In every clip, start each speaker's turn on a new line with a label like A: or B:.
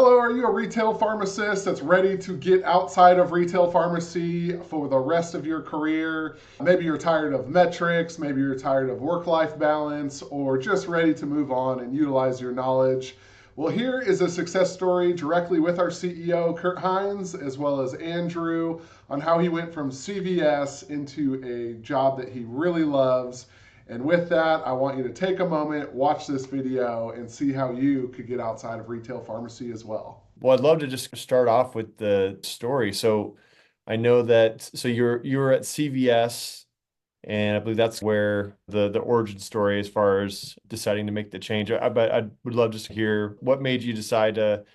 A: Hello, are you a retail pharmacist that's ready to get outside of retail pharmacy for the rest of your career? Maybe you're tired of metrics, maybe you're tired of work life balance, or just ready to move on and utilize your knowledge. Well, here is a success story directly with our CEO, Kurt Hines, as well as Andrew, on how he went from CVS into a job that he really loves. And with that, I want you to take a moment, watch this video, and see how you could get outside of retail pharmacy as well.
B: Well, I'd love to just start off with the story. So I know that you're at CVS, and I believe that's where the origin story as far as deciding to make the change. But I would love just to hear what made you decide to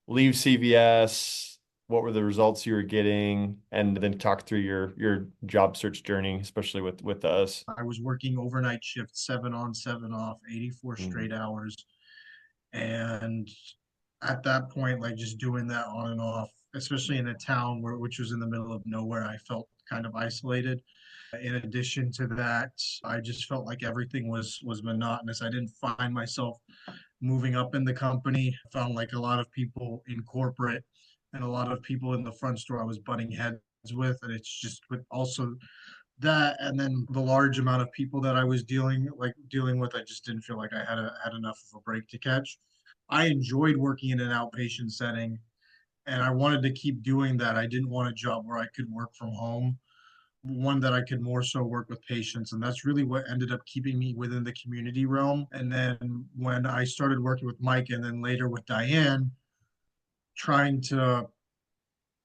B: leave CVS, what were the results you were getting, and then talk through your job search journey, especially with us.
C: I was working overnight shifts, 7 on, 7 off, 84
B: Mm.
C: straight hours. And at that point, like just doing that on and off, especially in a town which was in the middle of nowhere, I felt kind of isolated. In addition to that, I just felt like everything was monotonous. I didn't find myself moving up in the company. I found like a lot of people in corporate and a lot of people in the front store I was butting heads with. And it's just with also that and then the large amount of people that I was dealing with, I just didn't feel like I had enough of a break to catch. I enjoyed working in an outpatient setting and I wanted to keep doing that. I didn't want a job where I could work from home, one that I could more so work with patients. And that's really what ended up keeping me within the community realm. And then when I started working with Mike and then later with Diane, trying to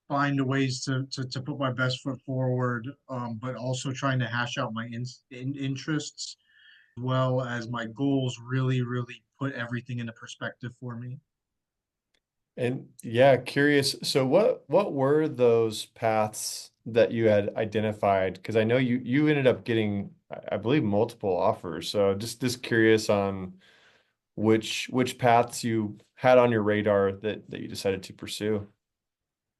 C: find ways to put my best foot forward, but also trying to hash out my interests as well as my goals really put everything into perspective for me.
B: And yeah, curious. So what were those paths that you had identified? Because I know you ended up getting, I believe, multiple offers. So just curious on which paths you had on your radar that you decided to pursue.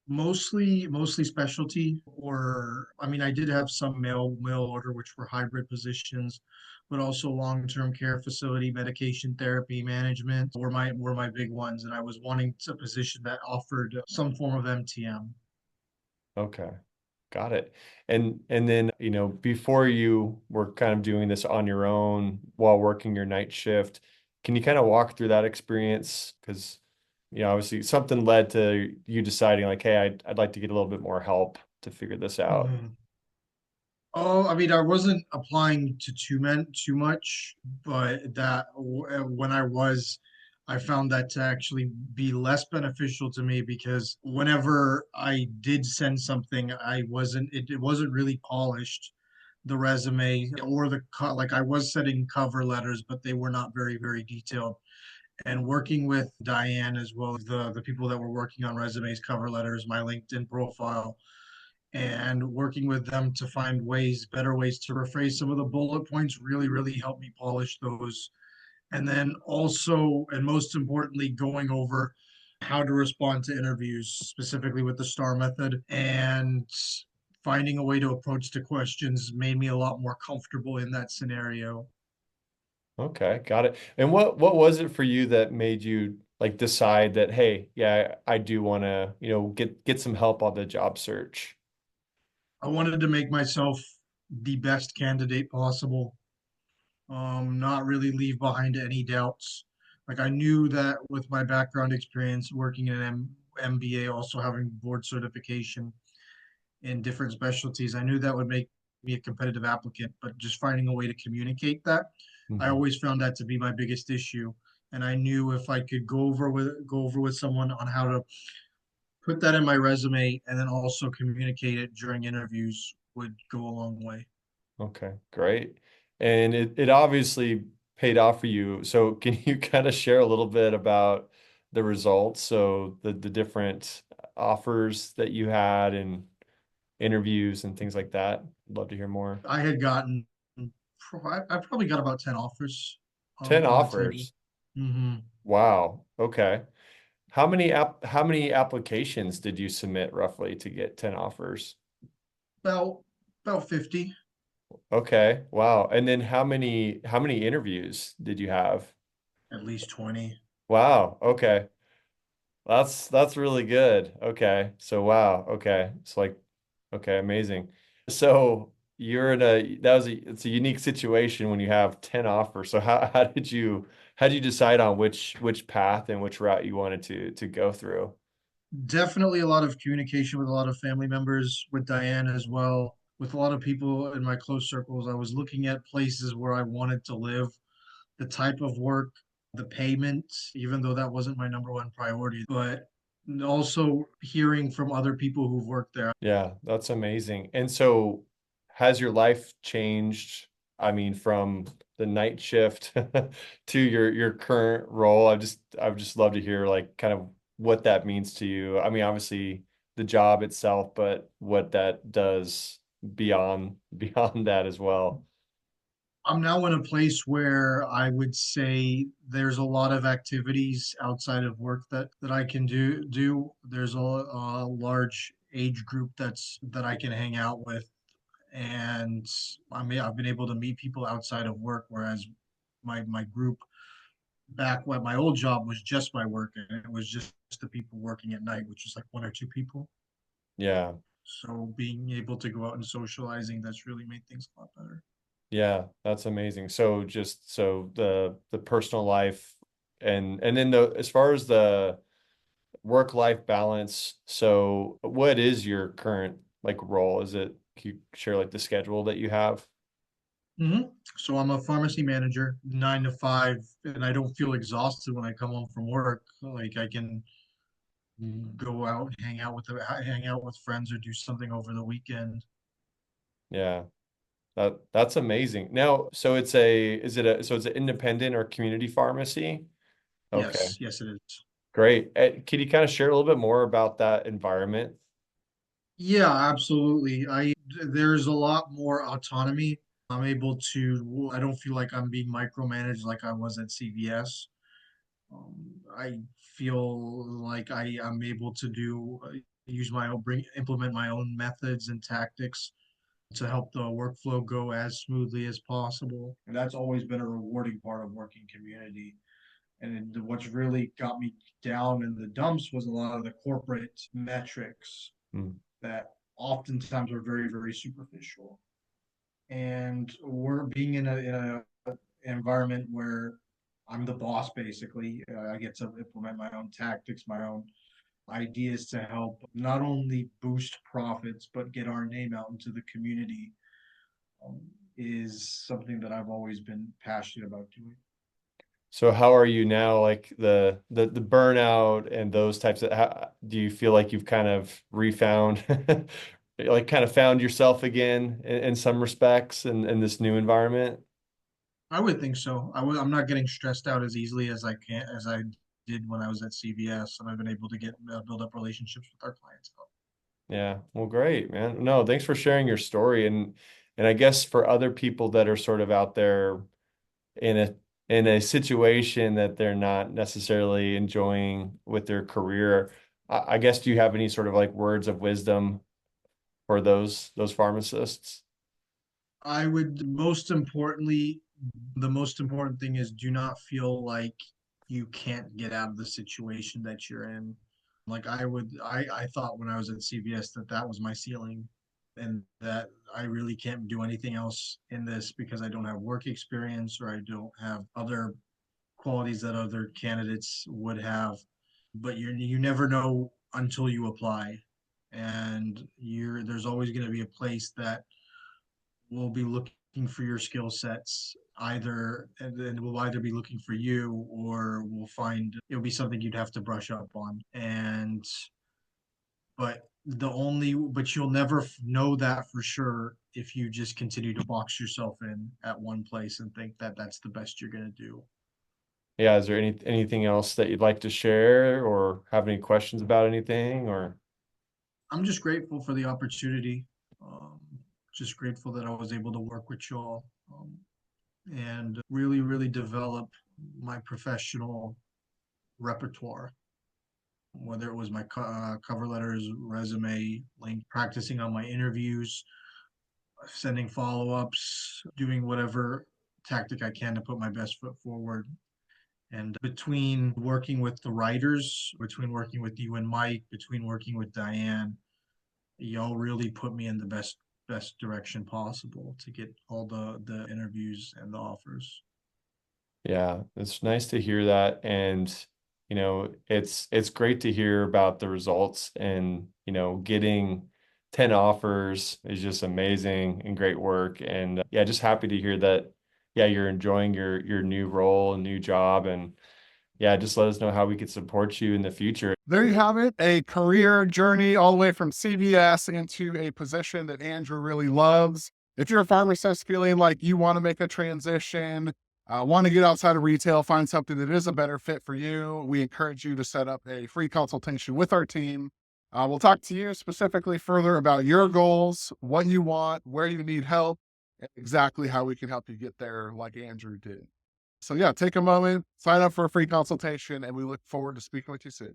C: Mostly specialty, or I mean, I did have some mail order, which were hybrid positions, but also long-term care facility, medication therapy management were my big ones. And I was wanting a position that offered some form of MTM.
B: Okay. Got it. And then, before you were kind of doing this on your own while working your night shift, can you kind of walk through that experience? Because, obviously something led to you deciding like, hey, I'd like to get a little bit more help to figure this out.
C: Mhm. Oh, I mean, I wasn't applying to too much, but when I found that to actually be less beneficial to me because whenever I did send something, it wasn't really polished, the resume or like I was setting cover letters, but they were not very detailed. And working with Diane as well as the people that were working on resumes, cover letters, my LinkedIn profile and working with them to find better ways to rephrase some of the bullet points really helped me polish those. And then also, and most importantly, going over how to respond to interviews, specifically with the STAR method, and finding a way to approach the questions made me a lot more comfortable in that scenario.
B: Okay, got it. And what was it for you that made you like decide that, hey, yeah, I do want to, get some help on the job search?
C: I wanted to make myself the best candidate possible, not really leave behind any doubts. Like I knew that with my background experience working in an MBA, also having board certification in different specialties, I knew that would make me a competitive applicant. But just finding a way to communicate that, I
B: Mhm.
C: always found that to be my biggest issue. And I knew if I could go over with someone on how to put that in my resume and then also communicate it during interviews would go a long way.
B: Okay, great. And it obviously paid off for you. So can you kind of share a little bit about the results? So the different offers that you had and interviews and things like that. I'd love to hear more.
C: I had gotten, I probably got about 10 offers
B: 10
C: from the 10.
B: offers.
C: Mm-hmm.
B: Wow. Okay. How many applications did you submit roughly to get 10 offers?
C: About, about 50,
B: Okay. Wow. And then how many interviews did you have?
C: at least 20.
B: Wow. Okay. That's really good. Okay. So wow. Okay. It's like okay, amazing. So you're in a that was a it's a unique situation when you have 10 offers. So how did you decide on which path and which route you wanted to go through?
C: Definitely a lot of communication with a lot of family members, with Diane as well, with a lot of people in my close circles. I was looking at places where I wanted to live, the type of work, the payment, even though that wasn't my number one priority, but also hearing from other people who've worked there.
B: Yeah, that's amazing. And so has your life changed? I mean, from the night shift to your current role. I would just love to hear like kind of what that means to you. I mean, obviously the job itself, but what that does beyond that as well.
C: I'm now in a place where I would say there's a lot of activities outside of work that I can do. There's a large age group that I can hang out with, and I've been able to meet people outside of work, whereas my group back when my old job was just my work, and it was just the people working at night, which was like one or two people.
B: Yeah.
C: So being able to go out and socializing, that's really made things a lot better.
B: Yeah, that's amazing. So just so the personal life and then the as far as the work-life balance. So what is your current like role? Is it, can you share like the schedule that you have?
C: hmm So I'm a pharmacy manager, 9 to 5, and I don't feel exhausted when I come home from work. Like I can go out, hang out with friends, or do something over the weekend.
B: Yeah, that's amazing. Now, so it's a, is it a, so it's an independent or community pharmacy? Okay,
C: Yes, yes, it is.
B: great. Can you kind of share a little bit more about that environment?
C: Yeah, absolutely. There's a lot more autonomy. I don't feel like I'm being micromanaged like I was at CVS. I feel like I'm able to implement my own methods and tactics to help the workflow go as smoothly as possible. And that's always been a rewarding part of working community. And what's really got me down in the dumps was a lot of the corporate metrics
B: Hmm.
C: that oftentimes are very, very superficial. And we're being in a environment where I'm the boss basically. I get to implement my own tactics, my own ideas to help not only boost profits but get our name out into the community. Um, is something that I've always been passionate about doing.
B: So how are you now, like the burnout and those types of, how, do you feel like you've kind of refound like kind of found yourself again in some respects in this new environment?
C: I would think so. I'm not getting stressed out as easily as I did when I was at CVS, and I've been able to build up relationships with our clientele.
B: Yeah, well, great, man. No, thanks for sharing your story. And I guess for other people that are sort of out there in a situation that they're not necessarily enjoying with their career, I guess do you have any sort of like words of wisdom for those pharmacists?
C: I would most importantly, the most important thing is do not feel like you can't get out of the situation that you're in. Like I thought when I was at CVS that that was my ceiling and that I really can't do anything else in this because I don't have work experience or I don't have other qualities that other candidates would have. But you never know until you apply. And there's always going to be a place that will be looking for your skill sets either and then we'll either be looking for you or we'll find it'll be something you'd have to brush up on and but you'll never know that for sure if you just continue to box yourself in at one place and think that that's the best you're going to do.
B: Yeah, is there anything else that you'd like to share or have any questions about anything or
C: I'm just grateful for the opportunity. um, just grateful that I was able to work with y'all, and really develop my professional repertoire, whether it was my cover letters, resume, link, practicing on my interviews, sending follow ups, doing whatever tactic I can to put my best foot forward. And between working with the writers, between working with you and Mike, between working with Diane, y'all really put me in the best direction possible to get all the interviews and the offers.
B: Yeah, it's nice to hear that. And, it's great to hear about the results and, getting 10 offers is just amazing and great work. And yeah, just happy to hear that, yeah, you're enjoying your new role and new job. And yeah, just let us know how we could support you in the future.
A: There you have it, a career journey all the way from CVS into a position that Andrew really loves. If you're a pharmacist feeling like you want to make a transition, want to get outside of retail, find something that is a better fit for you, we encourage you to set up a free consultation with our team. We'll talk to you specifically further about your goals, what you want, where you need help, and exactly how we can help you get there like Andrew did. So yeah, take a moment, sign up for a free consultation, and we look forward to speaking with you soon.